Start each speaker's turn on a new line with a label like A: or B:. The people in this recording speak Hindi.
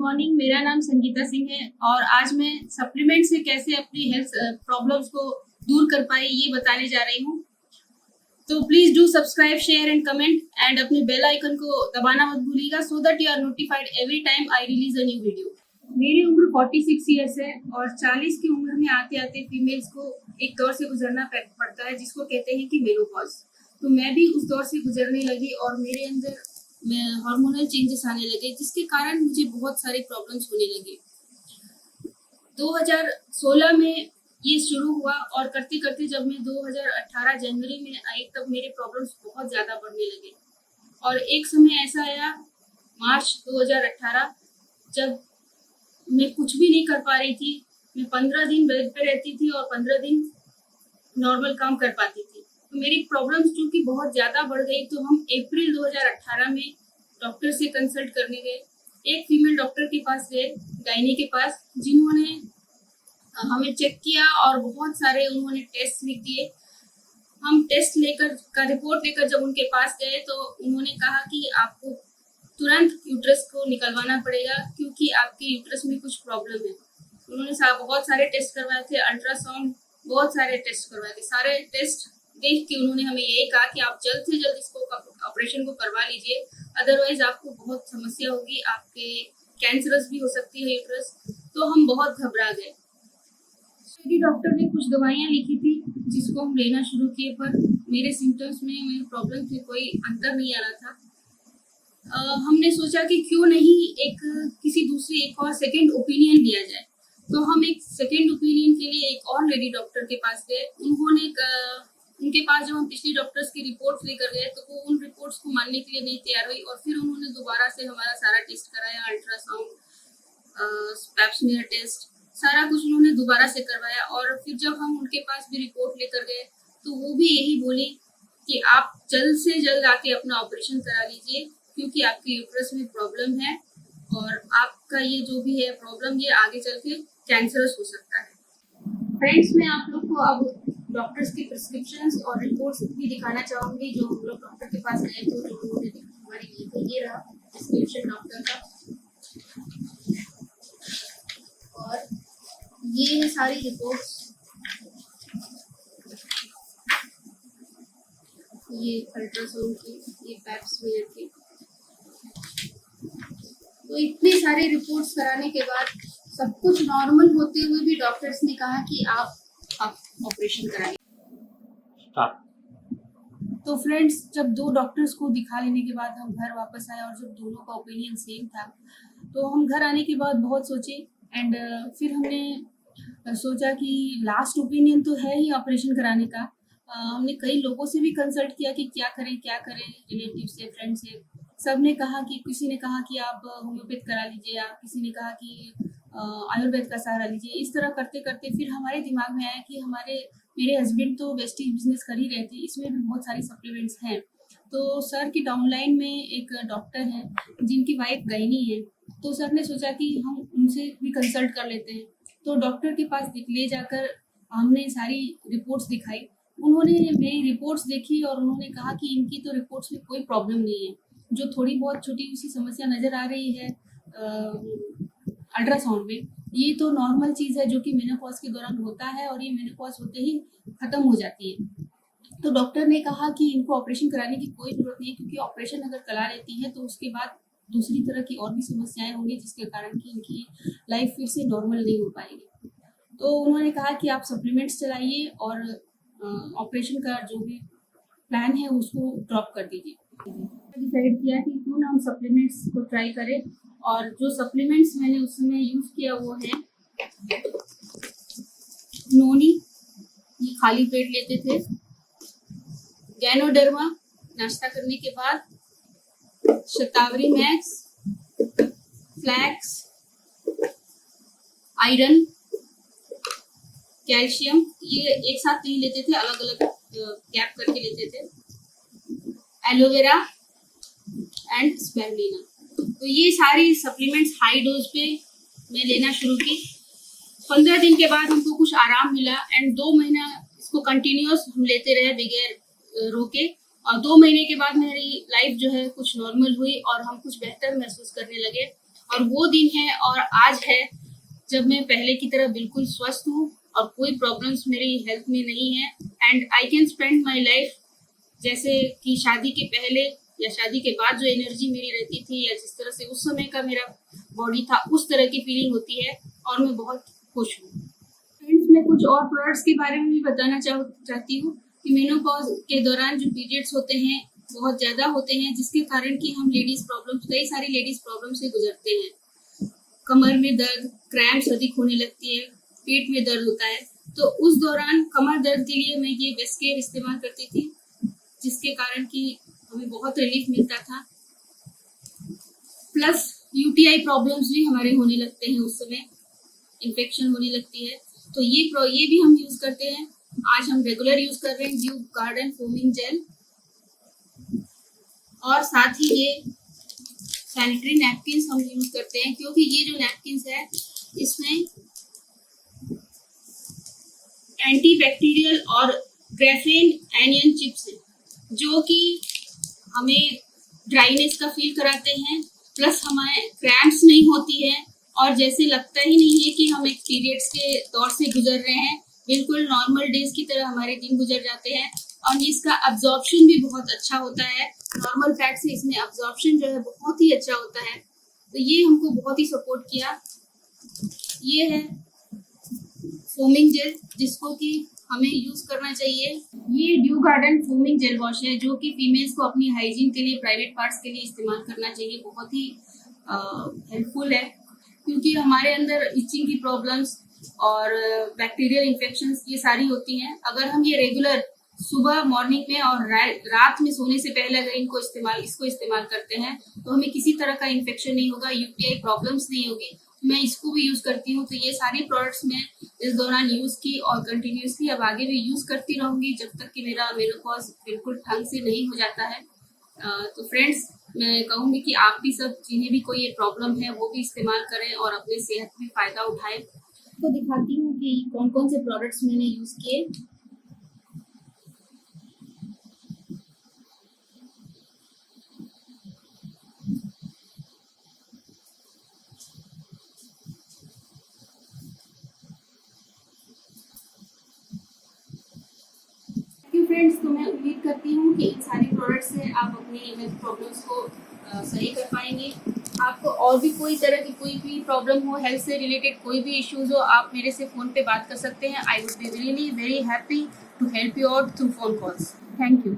A: मॉर्निंग, मेरा नाम संगीता सिंह है और आज मैं सप्लीमेंट से कैसे अपनी हेल्थ प्रॉब्लम्स को दूर कर पाई ये बताने जा रही हूँ। तो please do subscribe, share and comment and अपने बेल आइकन को दबाना मत भूलिएगा so that you are notified every time I release a new video. मेरी उम्र 46 ईयर्स है और 40 की उम्र में आते आते फीमेल्स को एक दौर से गुजरना पड़ता है जिसको कहते हैं कि मेनोपॉज। तो मैं भी उस दौर से गुजरने लगी और मेरे अंदर हार्मोनल चेंजेस आने लगे जिसके कारण मुझे बहुत सारे प्रॉब्लम्स होने लगे। 2016 में ये शुरू हुआ और करते करते जब मैं 2018 जनवरी में आई तब मेरे प्रॉब्लम्स बहुत ज़्यादा बढ़ने लगे। और एक समय ऐसा आया मार्च 2018 जब मैं कुछ भी नहीं कर पा रही थी। मैं 15 दिन बेड पे रहती थी और 15 दिन नॉर्मल काम कर पाती थी। तो मेरी प्रॉब्लम्स चूंकि बहुत ज़्यादा बढ़ गई तो हम अप्रैल 2018 में डॉक्टर से कंसल्ट करने गए। एक फीमेल डॉक्टर के पास गए, गायनी के पास, जिन्होंने हमें चेक किया और बहुत सारे उन्होंने टेस्ट लिख दिए। हम टेस्ट लेकर का रिपोर्ट लेकर जब उनके पास गए तो उन्होंने कहा कि आपको तुरंत यूट्रस को निकलवाना पड़ेगा क्योंकि आपके यूट्रस में कुछ प्रॉब्लम है। उन्होंने बहुत सारे टेस्ट करवाए थे, अल्ट्रासाउंड, बहुत सारे टेस्ट करवाए थे। सारे टेस्ट देख के उन्होंने हमें यही कहा कि आप जल्द से जल्द इसको ऑपरेशन को करवा लीजिए, अदरवाइज आपको बहुत समस्या होगी, आपके कैंसरस भी हो सकती है यूट्रस। तो हम बहुत घबरा गए। डॉक्टर ने कुछ दवाइयाँ लिखी थी जिसको हम लेना शुरू किए, पर मेरे सिम्टम्स में, मेरे प्रॉब्लम में कोई अंतर नहीं आ रहा था। हमने सोचा कि क्यों नहीं एक और सेकेंड ओपिनियन लिया जाए। तो हम एक सेकेंड ओपिनियन के लिए एक और लेडी डॉक्टर के पास गए। उनके पास जब हम पिछली डॉक्टर्स की रिपोर्ट्स लेकर गए तो वो उन रिपोर्ट्स को मानने के लिए नहीं तैयार हुई और फिर उन्होंने दोबारा से हमारा सारा टेस्ट कराया, अल्ट्रासाउंड, पैप स्मीयर टेस्ट, सारा कुछ उन्होंने दोबारा से करवाया। और फिर जब हम उनके पास भी रिपोर्ट लेकर गए तो वो भी यही बोली कि आप जल्द से जल्द आके अपना ऑपरेशन करा लीजिए क्योंकि आपके यूट्रस में प्रॉब्लम है और आपका ये जो भी है प्रॉब्लम ये आगे चल के कैंसरस हो सकता है। फ्रेंड्स, मैं आप लोग को अब डॉक्टर्स की प्रिस्क्रिप्शंस और रिपोर्ट्स भी दिखाना चाहूँगी जो हम लोग डॉक्टर के पास गए थे, जो उन्होंने हमारी ली थी। ये रहा प्रिस्क्रिप्शन डॉक्टर का और ये है सारी रिपोर्ट्स। ये अल्ट्रासाउंड की, ये पैप स्मीयर की। तो इतनी सारी रिपोर्ट्स कराने के बाद सब कुछ नॉर्मल होते हुए भी डॉक्टर्स ने कहा कि आप ऑपरेशन कराइए। तो फ्रेंड्स, जब दो डॉक्टर्स को दिखा लेने के बाद हम घर वापस आए और जब दोनों का ओपिनियन सेम था तो हम घर आने के बाद बहुत सोचे एंड फिर हमने सोचा कि लास्ट ओपिनियन तो है ही ऑपरेशन कराने का। हमने कई लोगों से भी कंसल्ट किया कि क्या करें, रिलेटिव से, फ्रेंड से। सब ने कहा कि, किसी ने कहा कि आप होम्योपैथ करा लीजिए, या किसी ने कहा कि आयुर्वेद का सहारा लीजिए। इस तरह करते करते फिर हमारे दिमाग में आया कि मेरे हस्बैंड तो वेस्टेज बिजनेस कर ही रहे थे, इसमें भी बहुत सारी सप्लीमेंट्स हैं। तो सर की डाउनलाइन में एक डॉक्टर है जिनकी वाइफ गायनी है, तो सर ने सोचा कि हम उनसे भी कंसल्ट कर लेते हैं। तो डॉक्टर के पास ले जाकर हमने सारी रिपोर्ट्स दिखाई। उन्होंने मेरी रिपोर्ट्स देखी और उन्होंने कहा कि इनकी तो रिपोर्ट्स में कोई प्रॉब्लम नहीं है। जो थोड़ी बहुत छोटी सी समस्या नज़र आ रही है अल्ट्रासाउंड में, ये तो नॉर्मल चीज़ है जो कि मेनोपॉज के दौरान होता है और ये मेनोपॉज होते ही ख़त्म हो जाती है। तो डॉक्टर ने कहा कि इनको ऑपरेशन कराने की कोई ज़रूरत नहीं है क्योंकि ऑपरेशन अगर करा लेती है तो उसके बाद दूसरी तरह की और भी समस्याएं होंगी जिसके कारण कि इनकी लाइफ फिर से नॉर्मल नहीं हो पाएगी। तो उन्होंने कहा कि आप सप्लीमेंट्स चलाइए और ऑपरेशन का जो भी प्लान है उसको ड्रॉप कर दीजिए। डिसाइड किया कि क्यों ना हम सप्लीमेंट्स को ट्राई करें और जो सप्लीमेंट्स मैंने उस समय यूज़ किया वो है नोनी, ये खाली पेट लेते थे, गैनोडर्मा नाश्ता करने के बाद, शतावरी मैक्स, फ्लैक्स, आयरन, कैल्शियम, ये एक साथ नहीं लेते थे, अलग अलग गैप करके लेते थे, एलोवेरा एंड स्पिरुलिना। तो ये सारी सप्लीमेंट्स हाई डोज पे मैं लेना शुरू की। 15 दिन के बाद हमको कुछ आराम मिला एंड 2 महीना इसको कंटिन्यूअस हम लेते रहे बगैर रोके और 2 महीने के बाद मेरी लाइफ जो है कुछ नॉर्मल हुई और हम कुछ बेहतर महसूस करने लगे और वो दिन है और आज है जब मैं पहले की तरह बिल्कुल स्वस्थ हूँ और कोई प्रॉब्लम्स मेरी हेल्थ में नहीं है and I can spend my life जैसे कि शादी के पहले या शादी के बाद जो एनर्जी मेरी रहती थी या जिस तरह से उस समय का मेरा बॉडी था उस तरह की फीलिंग होती है और मैं बहुत खुश हूँ। फ्रेंड्स, मैं कुछ और प्रोडक्ट्स के बारे में भी बताना चाहती हूँ कि मेनोपॉज के दौरान जो पीरियड्स होते हैं बहुत ज़्यादा होते हैं, जिसके कारण कि हम कई सारी लेडीज प्रॉब्लम से गुजरते हैं। कमर में दर्द, क्रैम्प्स अधिक होने लगती है, पेट में दर्द होता है, तो उस दौरान कमर दर्द के लिए मैं ये वेस्केयर इस्तेमाल करती थी, जिसके कारण कि हमें बहुत रिलीफ मिलता था। प्लस यूटीआई प्रॉब्लम्स भी हमारे होने लगते हैं, उस समय इन्फेक्शन होने लगती है, तो ये भी हम यूज करते हैं। आज हम रेगुलर यूज कर रहे हैं ड्यू गार्डन फोमिंग जेल, और साथ ही ये सैनिटरी नैपकिन्स हम यूज करते हैं, क्योंकि ये जो नैपकिन्स है इसमें एंटी बैक्टीरियल और ग्रेफेन एनियन चिप्स है, जो कि हमें ड्राइनेस का फील कराते हैं, प्लस हमें क्रैम्प्स नहीं होती है और जैसे लगता ही नहीं है कि हम एक पीरियड्स के दौर से गुजर रहे हैं। बिल्कुल नॉर्मल डेज की तरह हमारे दिन गुजर जाते हैं और इसका अब्जॉर्प्शन भी बहुत अच्छा होता है। नॉर्मल फैट से इसमें अब्जॉर्प्शन जो है बहुत ही अच्छा होता है, तो ये हमको बहुत ही सपोर्ट किया। ये है फोमिंग जेल, जिसको कि हमें यूज करना चाहिए। ये dew garden foaming gel wash है, जो कि फीमेल्स को अपनी हाइजीन के लिए, प्राइवेट पार्ट्स के लिए इस्तेमाल करना चाहिए। बहुत ही हेल्पफुल है, क्योंकि हमारे अंदर इचिंग की प्रॉब्लम्स और बैक्टीरियल इन्फेक्शंस ये सारी होती हैं। अगर हम ये रेगुलर सुबह मॉर्निंग में और रात में सोने से पहले अगर इसको इस्तेमाल करते हैं तो हमें किसी तरह का इन्फेक्शन नहीं होगा, यूटीआई प्रॉब्लम्स नहीं होगी। मैं इसको भी यूज करती हूँ, तो ये सारी प्रोडक्ट्स मैं इस दौरान यूज की और कंटिन्यूसली अब आगे भी यूज करती रहूंगी जब तक कि मेरा मेनोपॉज बिल्कुल ढंग से नहीं हो जाता है। तो फ्रेंड्स, मैं कहूँगी कि आप भी सब जिन्हें भी कोई ये प्रॉब्लम है वो भी इस्तेमाल करें और अपने सेहत में फ़ायदा उठाएं। तो दिखाती हूँ कि कौन कौन से प्रोडक्ट्स मैंने यूज़ किए। फ्रेंड्स, तो मैं उम्मीद करती हूँ कि इन सारी प्रोडक्ट्स से आप अपनी हेल्थ प्रॉब्लम्स को सही कर पाएंगे। आपको और भी कोई तरह की कोई भी प्रॉब्लम हो, हेल्थ से रिलेटेड कोई भी इश्यूज हो, आप मेरे से फ़ोन पे बात कर सकते हैं। I would be really very happy to help you out through phone calls. Thank you.